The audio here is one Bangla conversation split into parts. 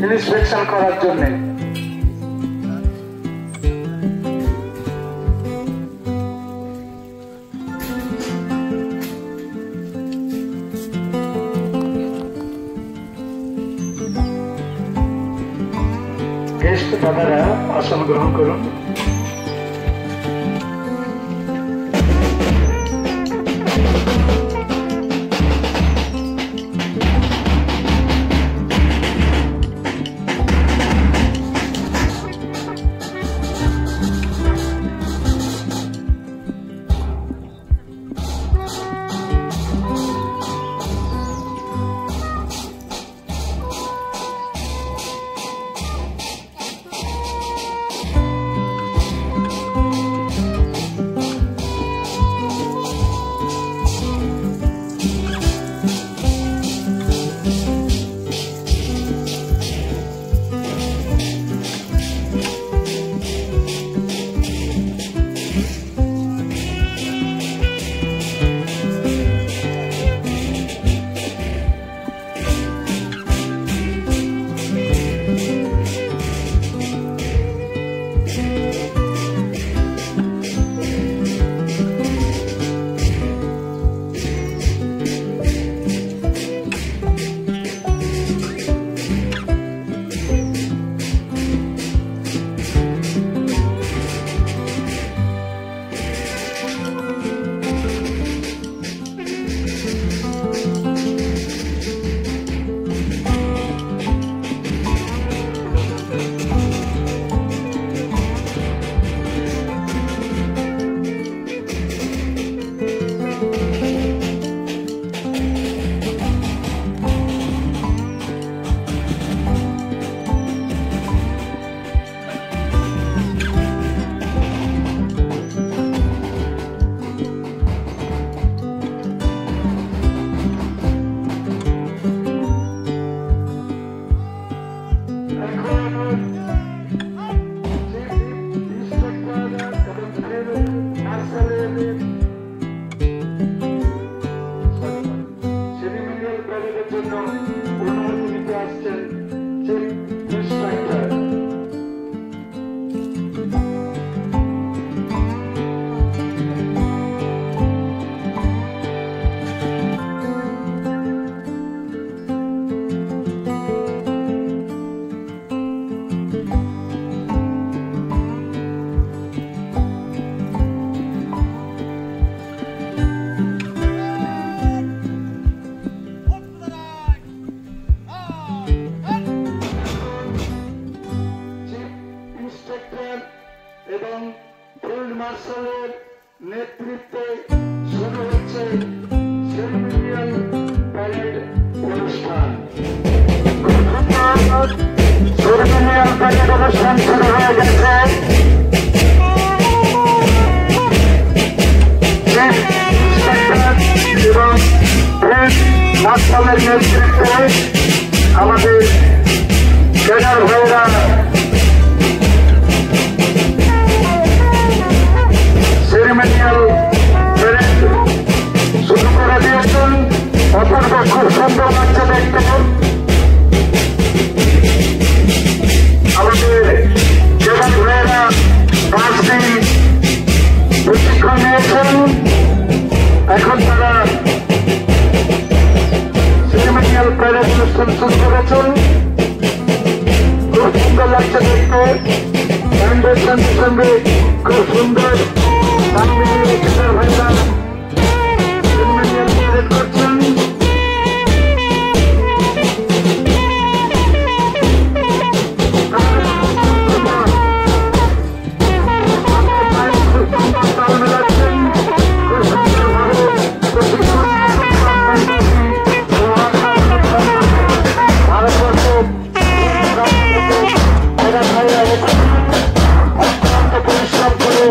ইন্সপেকশন করার জন্য। গেস্ট দাদারা আসন গ্রহণ করুন। এবং ফিল্ড মার্শালের নেতৃত্বে শুরু হচ্ছে সেরিমনিয়াল প্যারেড অনুষ্ঠান। সেরিমনিয়াল প্যারেড অনুষ্ঠান শুরু হয়ে গেছে। এবং ফিল্ড মার্শালের নেতৃত্বে আমাদের ক্যাডার ভাইরা সেরিমনিয়াল প্যারেড শুরু করে দিয়েছেন। অপূর্ব খুব সুন্দর লাগছে দেখতে। আমাদের ক্যাডার ভাইরা 5 দিন প্রশিক্ষণ নিয়েছেন। এখন তারা সেরিমনিয়াল প্যারেড অনুষ্ঠান শুরু করেছেন। খুব সুন্দর লাগছে দেখতে। ব্যান্ডের সঙ্গে সঙ্গে খুব সুন্দর ভাইরা সেরিমনিয়াল প্যারেড করছেন। পরিশ্রম করে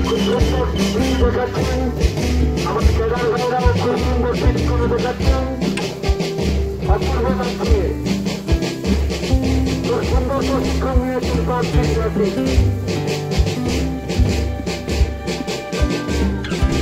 খুব সুন্দর দেখাচ্ছেন। আমাদের কেদার ভাইরাও খুব সুন্দর ফিট করে দেখাচ্ছেন। অপূর্ব লাগছে, খুব সুন্দর প্রশিক্ষণ নিয়েছেন 5 দিন ব্যাপী।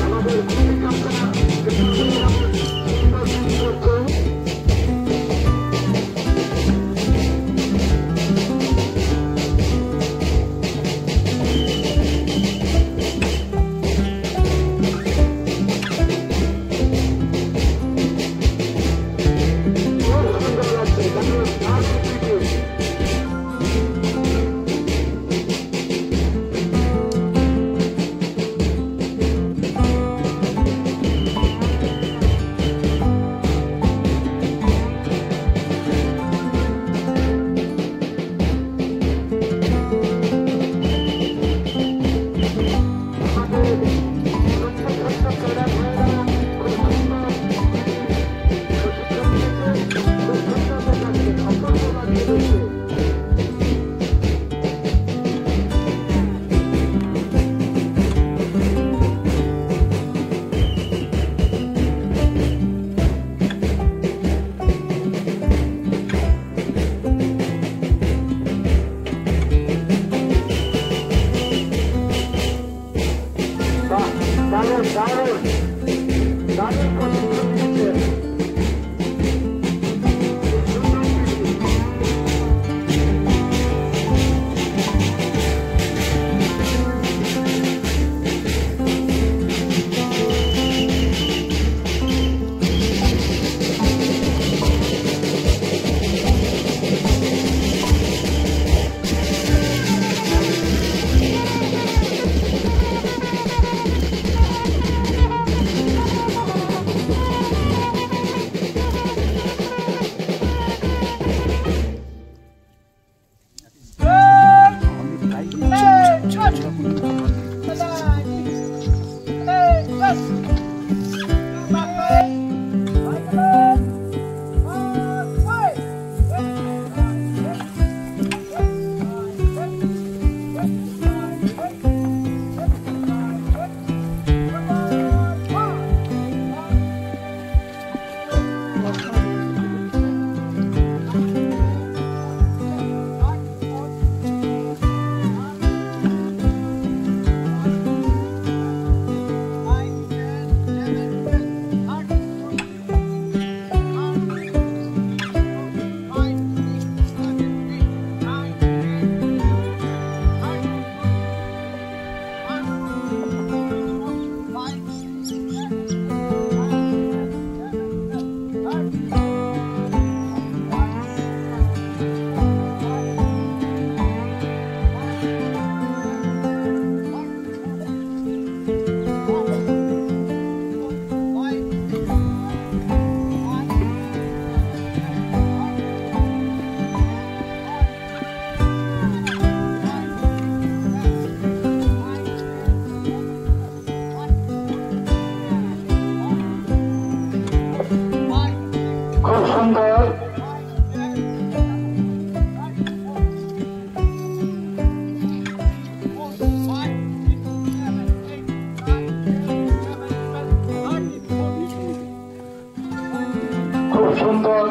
আমাদের সুন্দর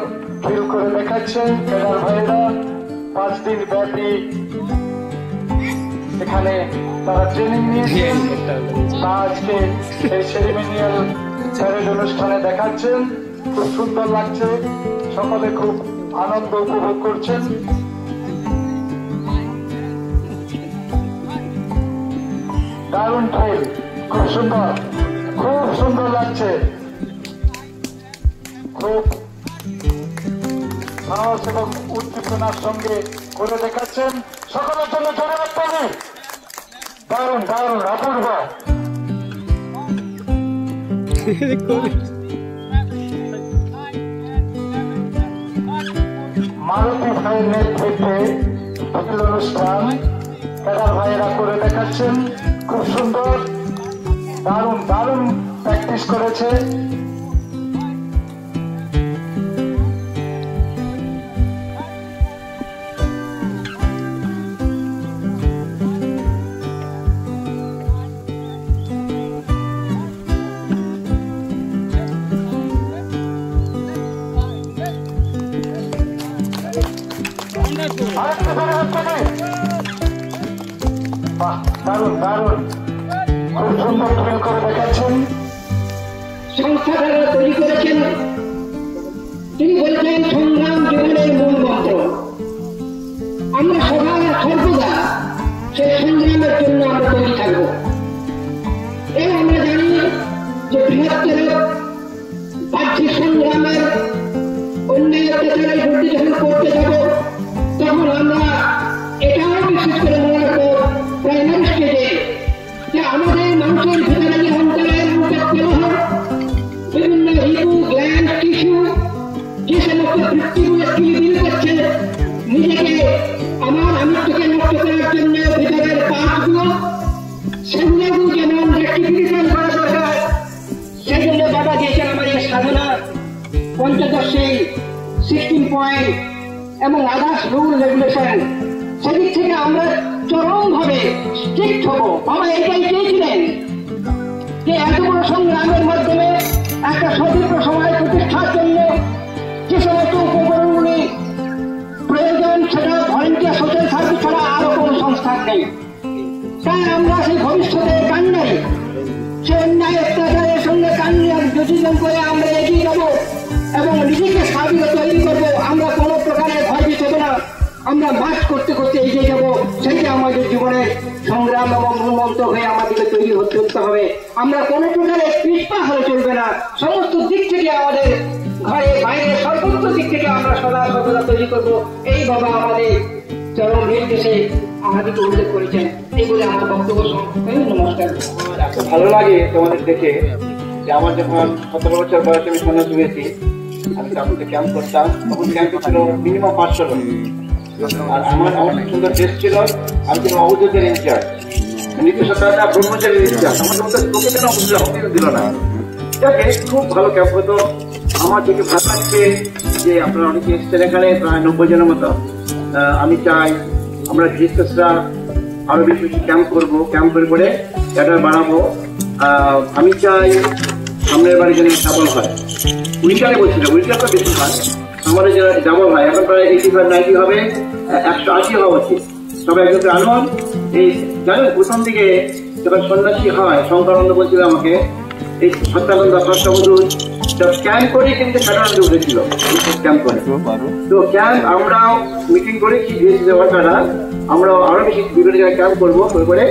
ফিল করে দেখাচ্ছেন কেদার ভাইরা 5 দিন ব্যাপী এখানে তারা ট্রেনিং নিয়েছেন। আজকে এই সেরিমোনিয়াল প্যারেড অনুষ্ঠানে দেখাচ্ছেন, খুব সুন্দর লাগছে, সকলে খুব আনন্দ উপভোগ করছেন। দারুণ ট্রেন, খুব সুন্দর লাগছে, খুব সাহস এবং উদ্দীপনার সঙ্গে করে দেখাচ্ছেন। সকলের জন্য জোরে রাখতে হবে। দারুণ দারুণ অপূর্ব। মারুতি ভাইয়ের নেতৃত্বে অনুষ্ঠান কেদার ভাইয়েরা করে দেখাচ্ছেন, খুব সুন্দর, দারুণ দারুণ প্র্যাকটিস করেছে। আরেকটু ধরে হচ্ছে বাহ, দারুণ দারুণ, খুব সুন্দর ফিল করে দেখাচ্ছেন। সংস্থাটা তৈরি করেছেন, তিনি বলেছেন সংগ্রাম জীবনের মূল মন্ত্র। আমরা সর্বদা সেই সংগ্রামের জন্য আমরা তৈরি থাকবো। এই আমরা জানি যে বৃহত্তর বাহ্যিক সংগ্রামের অন্যায় অত্যাচারের বিরুদ্ধে যখন করতে যাব, তখন আমরা এটাও বিশেষ করে মনে রাখবো প্রাইমারি স্টেজে যে আমাদের মানুষের ভিতরে যে অন্তরের অন্তঃকলহ, বিভিন্ন রিপু গ্ল্যান্ড টিস্যু যে সমস্ত বৃত্তিগুলো বিল করছে নিজেকে আমার আমিত্বকে নষ্ট করার জন্য ভিতরের পাঁচগুলো, সেগুলো যেমন রেক্টিফিকেশন করা দরকার, সেজন্য বাবা দিয়েছেন আমার এই সাধনা পঞ্চদশী 16 পয়েন্ট এবং আদার্স রুল রেগুলেশন। সেদিক থেকে আমরা চরমভাবে স্ট্রিক্ট হব। বাবা এটাই চেয়েছিলেন যে এত বড় সংগ্রামের মাধ্যমে একটা সদীর্ঘ সময় প্রতিষ্ঠার জন্য যে সমস্ত উপকরণগুলি প্রয়োজন, সেটা ভলেন্টিয়ার সোশ্যাল সার্ভিস ছাড়া আরো কোনো সংস্থান নেই। তাই আমরা সেই ভবিষ্যতের কান্নায়, সে অন্যায় অত্যাচারের সঙ্গে কান্না যোজন করে আমরা এগিয়ে যাব এবং নিজেকে স্বাধীন তৈরি করবো। আমরা কোনো প্রকারের ভয় পেতে না, আমরা মার্চ করতে করতে এগিয়ে যাব। সেইটা আমাদের জীবনের সংগ্রাম এবং মূলমন্ত্র হয়ে আমাদেরকে তৈরি হতে হবে। আমরা কোনো প্রকারের পিছপা হলে চলবে না। সমস্ত দিক থেকে আমাদের ঘরে বাইরে সর্বোচ্চ দিক থেকে আমরা সর্বদা তৈরি করবো। এই বাবা আমাদের চরম নির্দেশে আমাদেরকে উল্লেখ করেছেন। এইগুলো আমার বক্তব্য সমাপ্ত। নমস্কার। খুব ভালো লাগে তোমাদের দেখে যে আমার যখন 17 বছর বয়সে আমি সন্ন্যাস হয়েছি, আমি কাপুরতে ক্যাম্প করতাম, তখন ক্যাম্পে ছিল মিনিমাম 500 লোক। আর আমার সুন্দর ড্রেস ছিল, আমি ছিল অবুদ্ধের ইনচার্জ, নীতিশ ব্রহ্মচারীর ইনচার্জ। আমার মধ্যে লোকে কেন অবুদ্ধ দিল না। এটাকে খুব ভালো ক্যাম্প হতো। আমার দেখে ভালো লাগছে যে আপনারা অনেকে এসছেন এখানে, প্রায় 90 জনের মতো। আমি চাই আমরা গৃহস্থরা আরো বেশি বেশি ক্যাম্প করবো, ক্যাম্প করে ক্যাডার বাড়াবো। আমি চাই সামনের বাড়ি যেন ডাবল হয়। উইন্টারে বলছিল, উইন্টার তো বেশি হয়, আমাদের যারা ডাবল হয় এখন প্রায় 85-90 হবে, 180 হওয়া উচিত। তবে একজনকে আনুন। এই জানেন প্রথম দিকে যখন সন্ন্যাসী হয়, শঙ্করানন্দ বলছিল আমাকে, এই সত্যানন্দ সত্যবধূ ক্যাম্প করে কিন্তু সাধারণত উঠেছিল ক্যাম্প করে। তো ক্যাম্প আমরাও মিটিং করেছি, ওয়ার্কাররা আমরাও আরো বেশি বিভিন্ন জায়গায় ক্যাম্প করবো, করে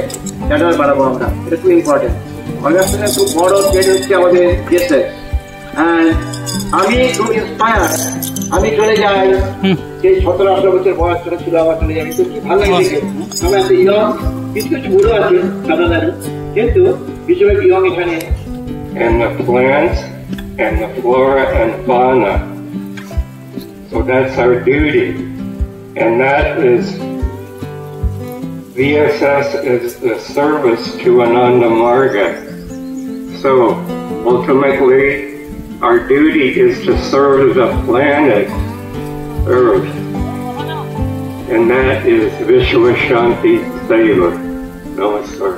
ক্যাডার বাড়াবো আমরা। এটা খুব ইম্পর্টেন্ট। অগাস্টিনের খুব বড় ট্রেড হচ্ছে আমাদের দেশে। আমি খুব ইন্সপায়ার। আমি চলে যাই, সেই 17-18 বছর বয়স ছিল আমার, চলে যাই। তো কি ভালো লাগে দেখে, আমরা এত ইয়ং, কিছু কিছু বুড়ো আছে সাধারণ, কিন্তু বেশিরভাগ ইয়ং এখানে। And the plants and the flora and fauna. So that's our duty. And that is, VSS is the service to Ananda Marga. So ultimately, our duty is to serve the planet Earth. And that is Vishwa Shanti Seva. Namaskar.